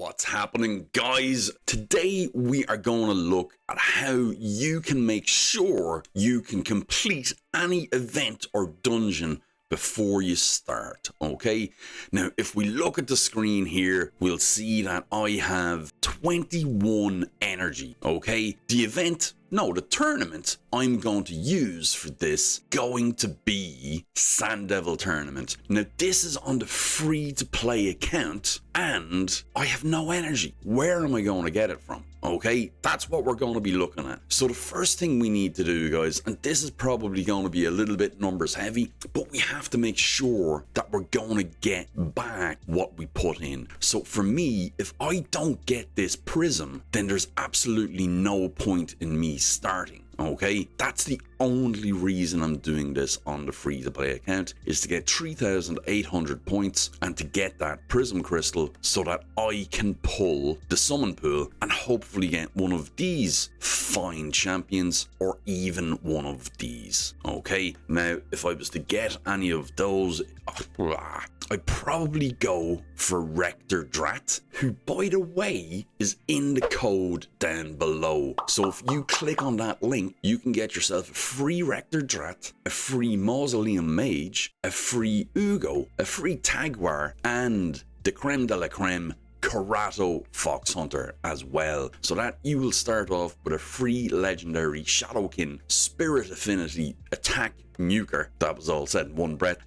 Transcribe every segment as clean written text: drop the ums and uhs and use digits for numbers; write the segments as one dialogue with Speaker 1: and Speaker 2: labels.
Speaker 1: What's happening, guys? Today we are going to look at how you can make sure you can complete any event or dungeon before you start, okay? Now, if we look at the screen here, we'll see that I have 21 energy, okay? The tournament I'm going to use for this going to be Sand Devil Tournament. Now, this is on the free-to-play account, and I have no energy. Where am I going to get it from? Okay, that's what we're going to be looking at. So the first thing we need to do, guys, and this is probably going to be a little bit numbers heavy, but we have to make sure that we're going to get back what we put in. So for me, if I don't get this prism, then there's absolutely no point in me starting. Okay, that's the only reason I'm doing this on the free to play account, is to get 3,800 points and to get that prism crystal so that I can pull the summon pool and hopefully get one of these fine champions or even one of these. Okay, now if I was to get any of those, I'd probably go for Rector Drath, who, by the way, is in the code down below. So if you click on that link, you can get yourself a free Rector Drath, a free Mausoleum Mage, a free Uugo, a free Tagoar, and the creme de la creme Karato Fox Hunter as well, so that you will start off with a free legendary Shadowkin Spirit Affinity Attack Nuker. That was all said in one breath.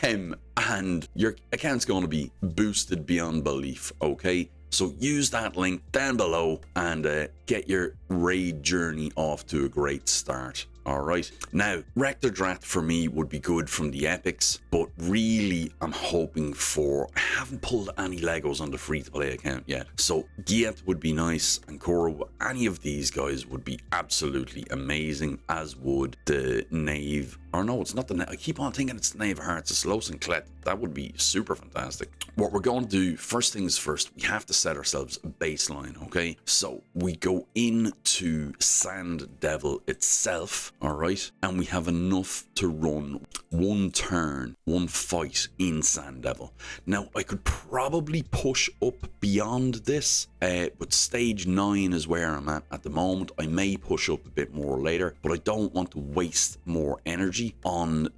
Speaker 1: And your account's going to be boosted beyond belief, okay? So use that link down below and get your raid journey off to a great start. Alright, now Rector Drath for me would be good from the epics, but really I'm hoping for, I haven't pulled any Legos on the free to play account yet, so Giat would be nice, and Koro, any of these guys would be absolutely amazing, as would the Knave, or no, it's not the Knave, I keep on thinking it's the Knave of Hearts, it's Los and Clet. That would be super fantastic. What we're going to do, first things first, we have to set ourselves a baseline, okay? So we go into Sand Devil itself, alright? And we have enough to run one turn, one fight in Sand Devil. Now, I could probably push up beyond this, but stage 9 is where I'm at the moment. I may push up a bit more later, but I don't want to waste more energy on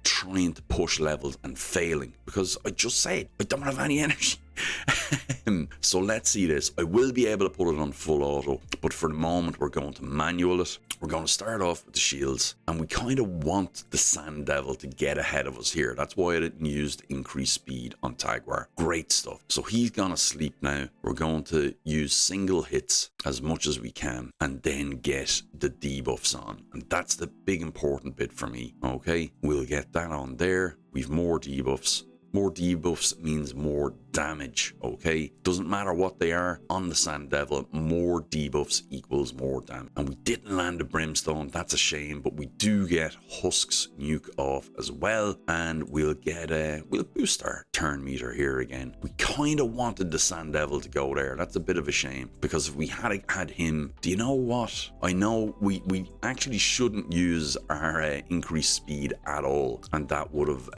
Speaker 1: trying to push levels and failing, because I just said I don't have any energy. So let's see this. I will be able to put it on full auto, but for the moment we're going to manual it. We're going to start off with the shields, and we kind of want the Sand Devil to get ahead of us here. That's why I didn't use the increased speed on Tagoar. Great stuff. So he's gonna sleep now. We're going to use single hits as much as we can and then get the debuffs on, and that's the big important bit for me. Okay, we'll get that on there. We've more debuffs. More debuffs means more damage, okay? Doesn't matter what they are on the Sand Devil, more debuffs equals more damage. And we didn't land a Brimstone, that's a shame, but we do get Husk's nuke off as well, and we'll get we'll boost our turn meter here again. We kind of wanted the Sand Devil to go there. That's a bit of a shame, because if we had him, do you know what? I know we actually shouldn't use our increased speed at all, and that would have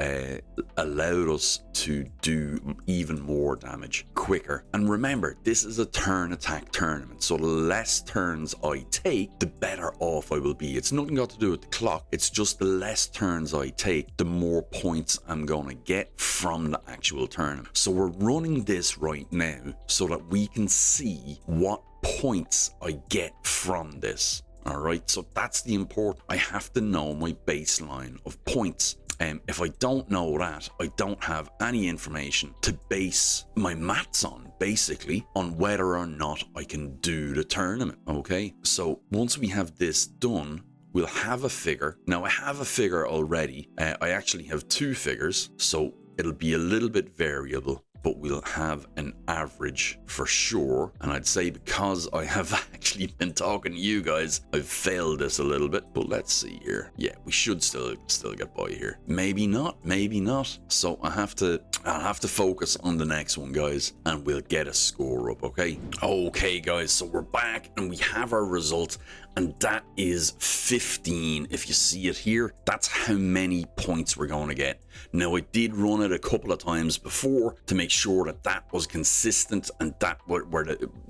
Speaker 1: allowed us to do even more damage quicker. And remember, this is a turn attack tournament, so the less turns I take, the better off I will be. It's nothing got to do with the clock, it's just the less turns I take, the more points I'm gonna get from the actual tournament. So we're running this right now so that we can see what points I get from this. Alright, so that's the important. I have to know my baseline of points. If I don't know that, I don't have any information to base my maths on, basically, on whether or not I can do the tournament, okay? So once we have this done, we'll have a figure. Now, I have a figure already. I actually have 2 figures, so it'll be a little bit variable, but we'll have an average for sure. And I'd say because I have actually been talking to you guys, I've failed this a little bit, but let's see here. Yeah, we should still get by here. Maybe not, maybe not. So I'll have to focus on the next one, guys, and we'll get a score up, okay? Okay, guys, so we're back and we have our result, and that is 15. If you see it here, that's how many points we're going to get. Now, I did run it a couple of times before to make sure that that was consistent and that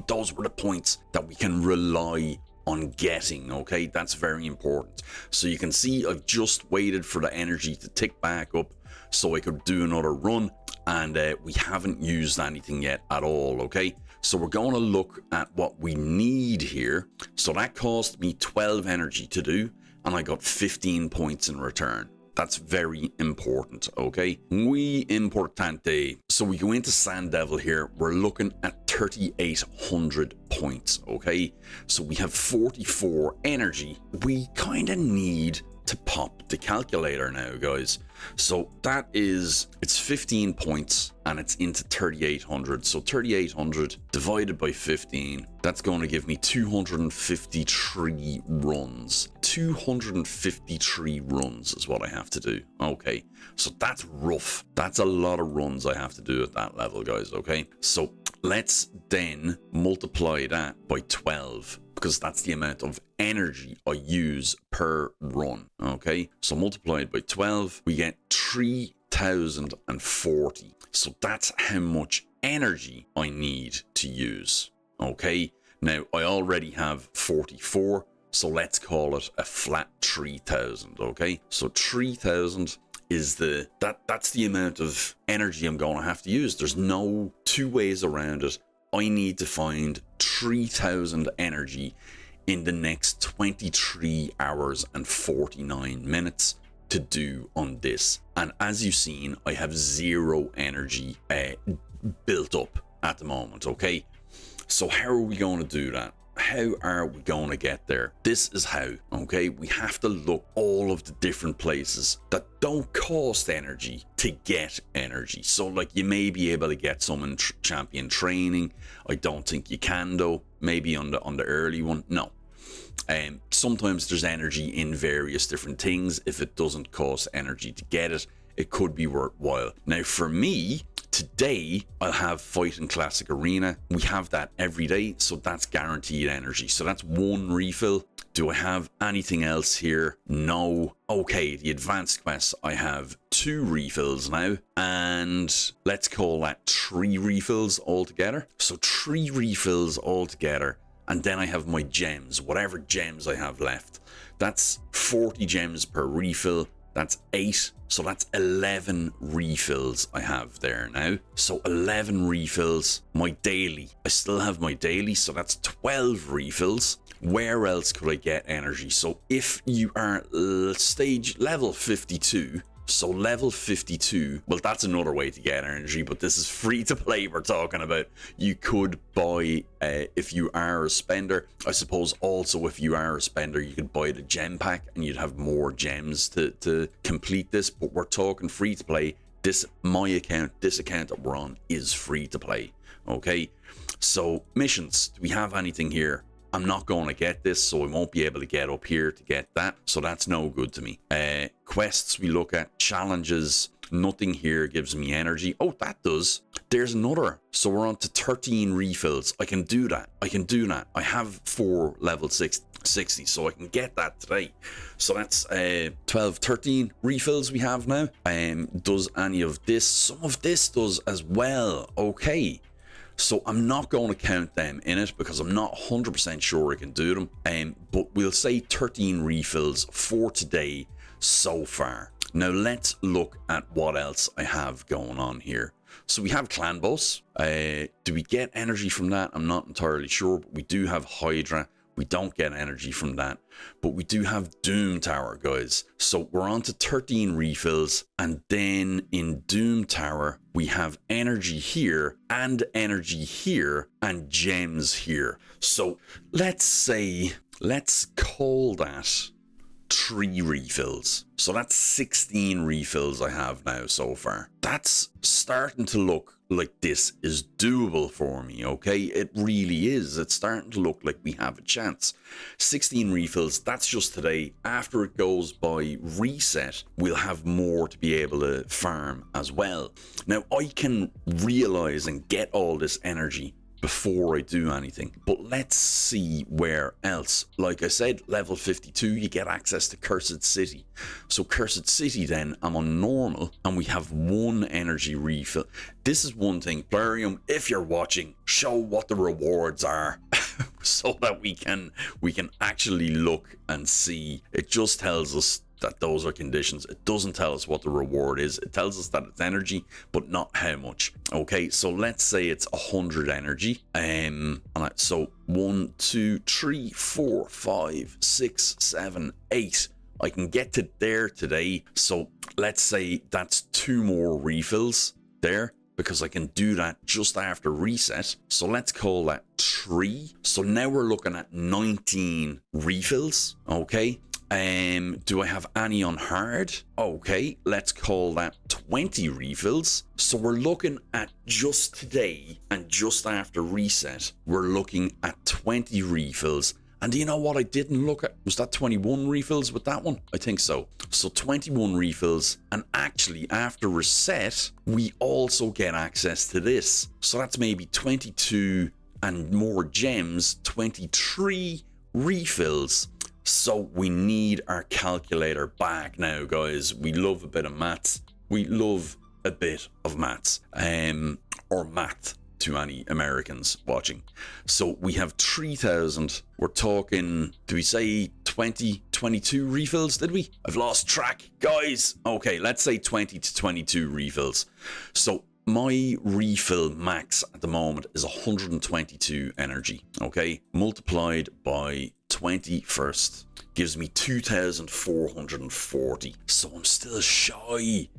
Speaker 1: those were the points that we can rely on getting. Okay, that's very important. So you can see I've just waited for the energy to tick back up so I could do another run, and we haven't used anything yet at all. Okay, so we're going to look at what we need here. So that cost me 12 energy to do, and I got 15 points in return. That's very important, okay? Muy importante. So we go into Sand Devil here. We're looking at 3,800 points, okay? So we have 44 energy. We kind of need to pop the calculator now, guys. So that is, it's 15 points and it's into 3,800. So 3,800 divided by 15, that's going to give me 253 runs. 253 runs is what I have to do. Okay, so that's rough. That's a lot of runs I have to do at that level, guys. Okay, so let's then multiply that by 12, because that's the amount of energy I use per run. Okay, so multiplied by 12, we get 3,040. So that's how much energy I need to use. Okay, now I already have 44, so let's call it a flat 3,000. Okay, so 3,000 is that's the amount of energy I'm going to have to use. There's no two ways around it. I need to find 3,000 energy in the next 23 hours and 49 minutes to do on this. And as you've seen, I have 0 energy built up at the moment, okay? So how are we going to do that? How are we going to get there? This is how, okay? We have to look all of the different places that don't cost energy to get energy. So like you may be able to get some in champion training. I don't think you can though. Maybe on the early one. No. Sometimes there's energy in various different things. If it doesn't cost energy to get it, it could be worthwhile. Now for me, today I'll have Fight in Classic Arena. We have that every day, so that's guaranteed energy. So that's 1 refill. Do I have anything else here? No. Okay, the advanced quests, I have 2 refills now, and let's call that 3 refills altogether. So 3 refills altogether, and then I have my gems, whatever gems I have left. That's 40 gems per refill. That's 8, so that's 11 refills I have there now. So 11 refills. My daily, I still have my daily, so that's 12 refills. Where else could I get energy? So if you are stage level 52, so level 52, well, that's another way to get energy, but this is free to play we're talking about. You could buy, if you are a spender, I suppose also if you are a spender, you could buy the gem pack and you'd have more gems to complete this, but we're talking free to play. This account that we're on is free to play, okay? So missions, do we have anything here? I'm not going to get this, so I won't be able to get up here to get that. So that's no good to me. Quests we look at, challenges, nothing here gives me energy. Oh, that does. There's another. So we're on to 13 refills. I can do that. I have 4 level 60, so I can get that today. So that's 12, 13 refills we have now. Does any of this? Some of this does as well. Okay. So I'm not going to count them in it because I'm not 100% sure I can do them. But we'll say 13 refills for today so far. Now let's look at what else I have going on here. So we have Clan Boss. Do we get energy from that? I'm not entirely sure, but we do have Hydra. We don't get energy from that, but we do have Doom Tower, guys. So we're on to 13 refills, and then in Doom Tower, we have energy here, and gems here. So let's call that 3 refills. So that's 16 refills I have now so far. That's starting to look like this is doable for me, okay? It really is. It's starting to look like we have a chance. 16 refills, that's just today. After it goes by reset, we'll have more to be able to farm as well. Now, I can realize and get all this energy before I do anything. But let's see where else. Like I said, level 52, you get access to Cursed City. So Cursed City then, I'm on normal, and we have 1 energy refill. This is one thing, Plarium, if you're watching, show what the rewards are. So that we can actually look and see. It just tells us that those are conditions. It doesn't tell us what the reward is. It tells us that it's energy, but not how much. Okay, so let's say it's 100 energy. So 1, 2, 3, 4, 5, 6, 7, 8. I can get to there today. So let's say that's 2 more refills there, because I can do that just after reset. So let's call that 3. So now we're looking at 19 refills. Okay. Do I have any on hard? Okay, let's call that 20 refills. So we're looking at just today and just after reset, we're looking at 20 refills. And do you know what I didn't look at? Was that 21 refills with that one? I think so. So 21 refills. And actually, after reset, we also get access to this. So that's maybe 22 and more gems, 23 refills. So we need our calculator back now, guys. We love a bit of maths. We love a bit of maths. Or math to any Americans watching. So we have 3,000. We're talking, do we say 20, 22 refills, did we? I've lost track, guys. Okay, let's say 20 to 22 refills. So my refill max at the moment is 122 energy, okay? Multiplied by 20 first gives me 2,440. So I'm still shy.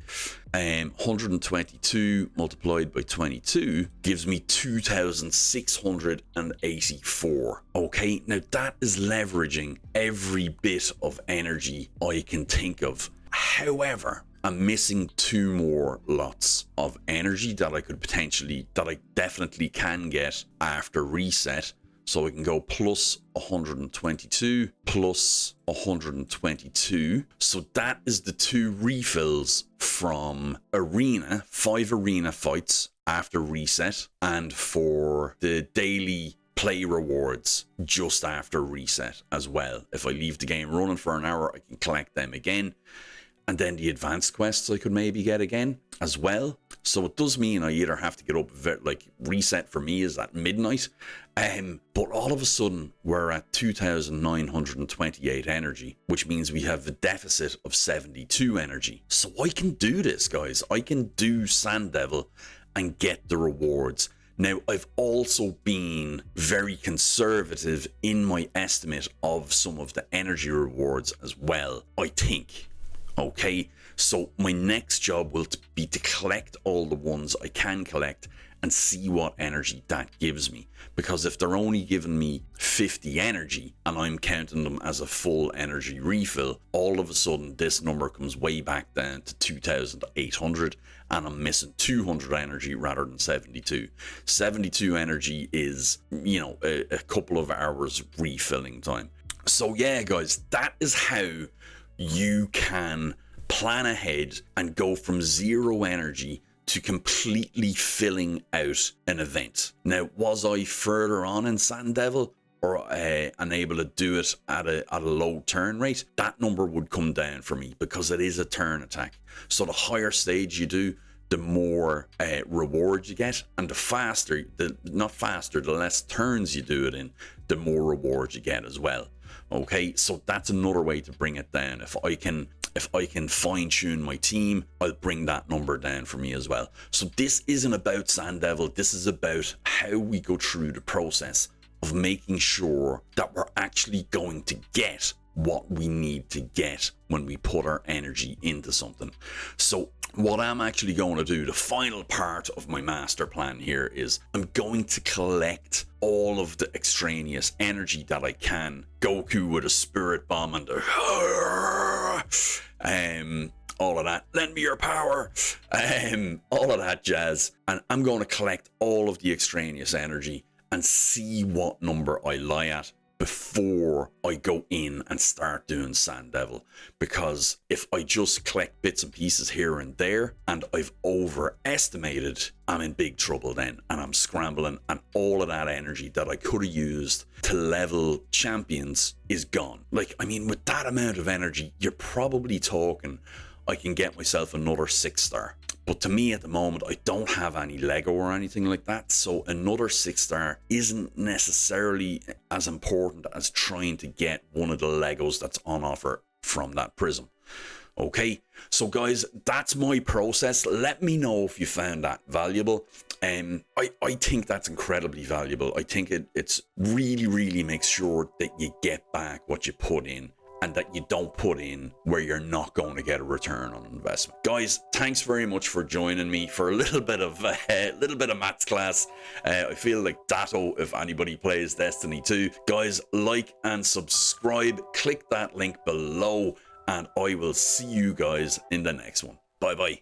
Speaker 1: 122 multiplied by 22 gives me 2,684. Okay, now that is leveraging every bit of energy I can think of. However, I'm missing 2 more lots of energy that I definitely can get after reset. So I can go plus 122, plus 122. So that is the 2 refills from arena, 5 arena fights after reset, and for the daily play rewards just after reset as well. If I leave the game running for an hour, I can collect them again. And then the advanced quests I could maybe get again as well. So it does mean I either have to get up, like reset for me is at midnight. But all of a sudden we're at 2,928 energy, which means we have a deficit of 72 energy. So I can do this, guys. I can do Sand Devil and get the rewards. Now, I've also been very conservative in my estimate of some of the energy rewards as well, I think. Okay, so my next job will be to collect all the ones I can collect and see what energy that gives me. Because if they're only giving me 50 energy and I'm counting them as a full energy refill, all of a sudden this number comes way back down to 2,800 and I'm missing 200 energy rather than 72. 72 energy is, you know, a couple of hours refilling time. So yeah, guys, that is how you can plan ahead and go from 0 energy to completely filling out an event. Now, was I further on in Sand Devil or unable to do it at a low turn rate? That number would come down for me because it is a turn attack. So the higher stage you do, the more rewards you get, and the less turns you do it in, the more rewards you get as well. Okay, so that's another way to bring it down. If I can fine tune my team, I'll bring that number down for me as well. So this isn't about Sand Devil. This is about how we go through the process of making sure that we're actually going to get what we need to get when we put our energy into something. So what I'm actually going to do, the final part of my master plan here, is I'm going to collect all of the extraneous energy that I can. Goku with a spirit bomb and all of that. Lend me your power. All of that jazz. And I'm going to collect all of the extraneous energy and see what number I lie at before I go in and start doing Sand Devil, because if I just collect bits and pieces here and there and I've overestimated, I'm in big trouble then, and I'm scrambling, and all of that energy that I could have used to level champions is gone. Like, I mean, with that amount of energy, you're probably talking I can get myself another 6-star. But to me at the moment, I don't have any Lego or anything like that, so another 6-star isn't necessarily as important as trying to get one of the Legos that's on offer from that prism. Okay, so guys, that's my process. Let me know if you found that valuable. I think that's incredibly valuable. I think it's really makes sure that you get back what you put in, and that you don't put in where you're not going to get a return on investment. Guys, thanks very much for joining me for a little bit of maths class. I feel like Datto if anybody plays Destiny 2. Guys, like and subscribe. Click that link below, and I will see you guys in the next one. Bye bye.